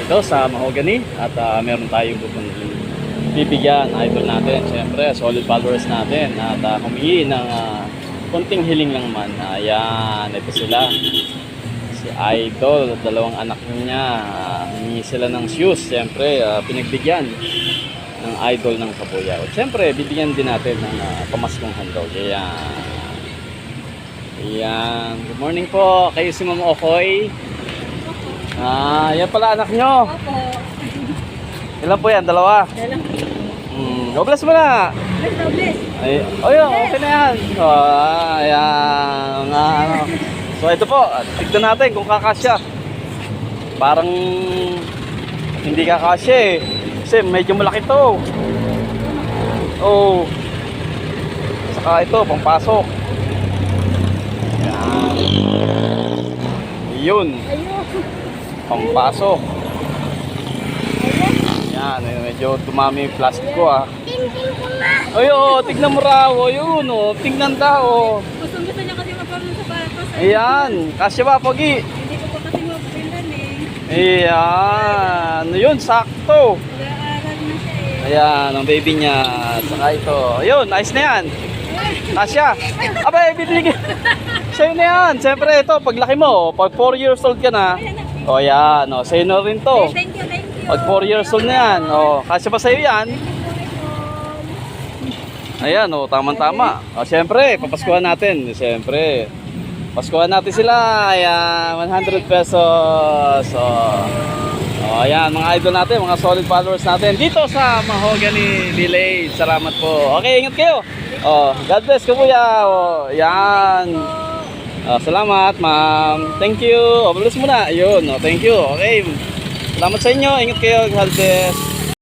dito sa Mahogany at meron tayong bibigyan idol natin, syempre solid followers natin at humingi ng konting hiling lang man. Ayan, ito sila si idol, dalawang anak niya, humingi sila ng shoes, syempre pinagbigyan ng idol ng Kabuyaw. Syempre bibigyan din natin ng pamaskong handog. Ayan. Ayan, good morning po, kayo si Ma'am Okoy. Yan pala anak nyo. Opo. Ilan po yan? Dalawa? Dalang. God bless mo na. Bless. Ay, oh yun, okay na yan. Ayan. So ito po, tignan natin kung kakasya. Parang hindi kakasya eh. Kasi medyo malaki to. Oh. Saka ito, pampasok. Ayan. Yun. Ayun. Pampasok. Yan, medyo tumami yung plastic ko Tingin ko na. Ay, tignan mo raw. Yun, tignan daw. Gusto niya kasi magpapalong sa batos. Ayan, kasya ba, Pogi? Hindi ko pa kasi mapapindan eh. Ayan, yun, sakto. Nag-aaral na siya eh. Ayan, ang baby niya. Saka ito. Ayun, nice na yan. Kasya. Abay, bibigyan. Sa'yo na yan. Siyempre, ito, paglaki mo, pag 4 years old ka na, o yan, sa'yo na rin to. Thank you. Pag 4 years old na yan, kasya pa sa'yo yan. Ayan, tama-tama. Siyempre, papaskuhan natin. Siyempre, paskuhan natin sila. Ayan, 100 pesos. Ayan, mga idol natin, mga solid followers natin dito sa Mahogany Village. Salamat po. Okay, ingat kayo. God bless ka, kuya. Ayan. Salamat, ma'am. Thank you. Bless mo na. Ayun, thank you. Okay. Salamat sa inyo. Ingat kayo. God bless.